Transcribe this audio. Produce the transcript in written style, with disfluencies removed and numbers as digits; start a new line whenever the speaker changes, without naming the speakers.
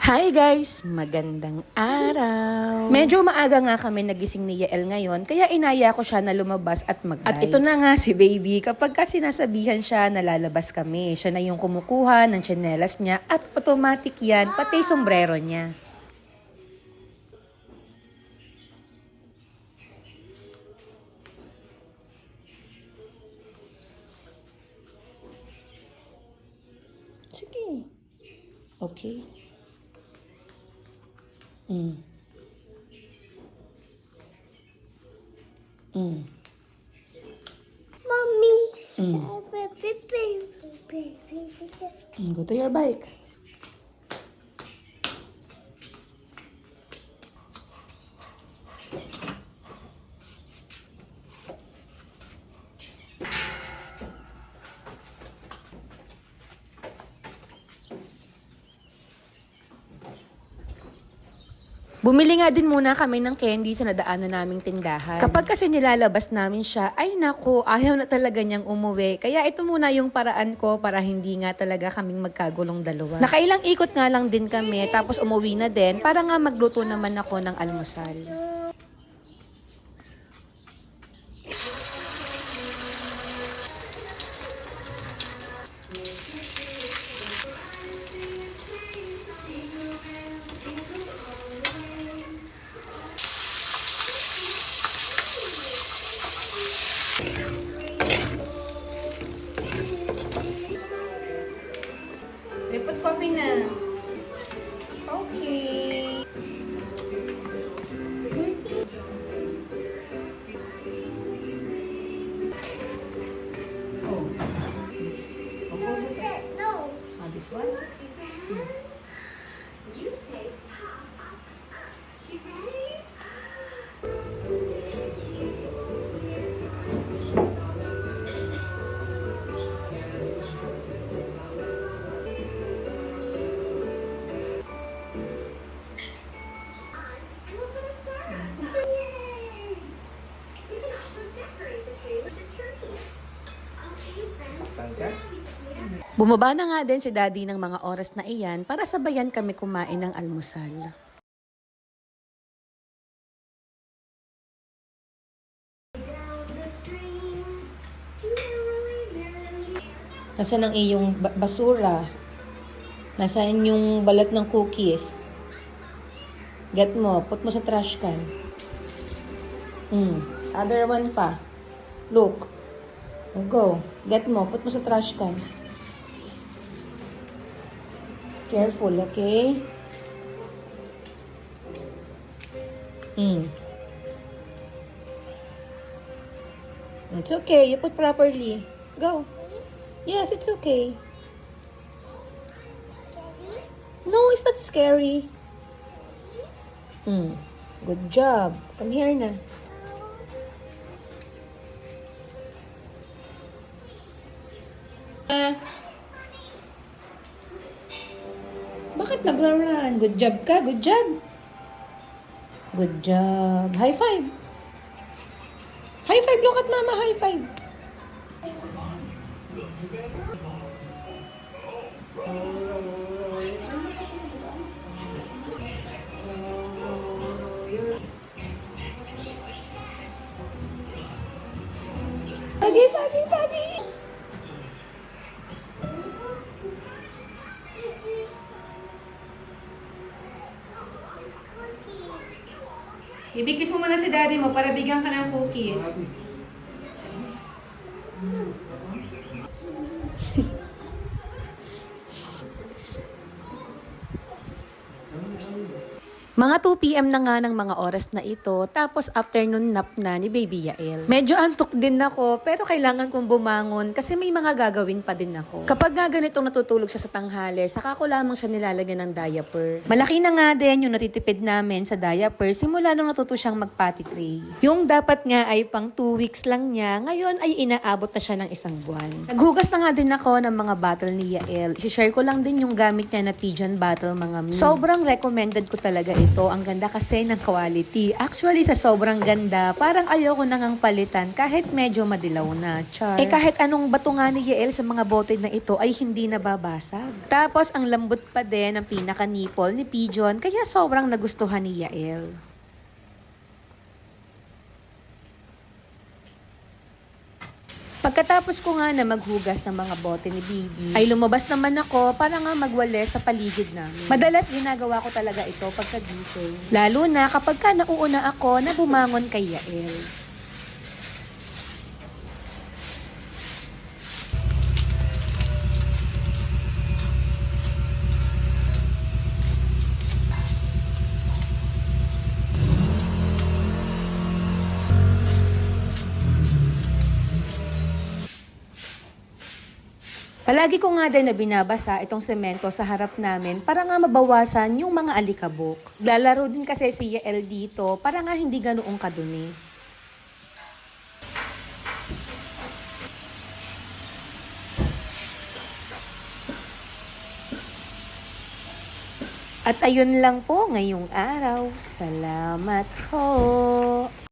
Hi guys! Magandang araw! Medyo maaga nga kami nagising ni Yael ngayon, kaya inaya ko siya na lumabas at mag-dive. At ito na nga si baby, kapag ka sinasabihan siya na lalabas kami, siya na yung kumukuha ng tsinelas niya at automatic yan, pati sombrero niya. Sige. Okay. Mm.
Mommy.
Mm. Go to your bike. Bumili nga din muna kami ng candy sa nadaanan naming tindahan. Kapag kasi nilalabas namin siya, ay nako, ayaw na talaga niyang umuwi. Kaya ito muna yung paraan ko para hindi nga talaga kaming magkagulong dalawa. Nakailang ikot nga lang din kami, tapos umuwi na din para nga magluto naman ako ng almusal. Repot coffee na. Okay. Oh.
No.
This one?
You say pop. You ready? And we're gonna start. Yay! You can also decorate the tree with the tree. Okay, friends. We just made our
Bumaba na nga din si Daddy ng mga oras na iyan para sabayan kami kumain ng almusal.
down the stream. Merrily, merrily.
Nasaan ang iyong basura? Nasaan yung balat ng cookies? Get mo, put mo sa trash can. Other one pa. Look. Go. Get mo, put mo sa trash can. Careful, okay? It's okay. You put properly. Go. Yes, it's okay. No, it's not scary. Good job. Come here na. Bakit nagra-run? Good job ka. Good job. Good job. High five. High five. Look at mama. High five. Pagi, pagi, pagi. Ibigkis mo muna si daddy mo para bigyan ka ng cookies. Mga 2 p.m. na nga ng mga oras na ito, tapos afternoon nap na ni Baby Yael. Medyo antok din ako, pero kailangan kong bumangon kasi may mga gagawin pa din ako. Kapag nga ganitong natutulog siya sa tanghali, saka ko lamang siya nilalagyan ng diaper. Malaki na nga din yung natitipid namin sa diaper simula nung natuto siyang mag-potty tray. Yung dapat nga ay pang 2 weeks lang niya, ngayon ay inaabot na siya ng 1 buwan. Naghugas na nga din ako ng mga bottle ni Yael. I-share ko lang din yung gamit niya na pigeon bottle, mga mi. Sobrang recommended ko talaga ito. Ang ganda kasi ng quality. Actually, sa sobrang ganda, parang ayoko nang palitan kahit medyo madilaw na. Char. Kahit anong bato nga ni Yael sa mga bote na ito ay hindi nababasag. Tapos, ang lambot pa din ng pinaka-nipple ni Pigeon, kaya sobrang nagustuhan ni Yael. Pagkatapos ko nga na maghugas ng mga bote ni Bibi, ay lumabas naman ako para nga magwalis sa paligid namin. Madalas ginagawa ko talaga ito pagkagising. Lalo na kapag ka nauuna ako na bumangon kay Yael. Palagi ko nga din na binabasa itong semento sa harap namin para nga mabawasan yung mga alikabok. Lalaro din kasi si Yael dito para nga hindi ganoong kadumi. At ayun lang po ngayong araw. Salamat ho!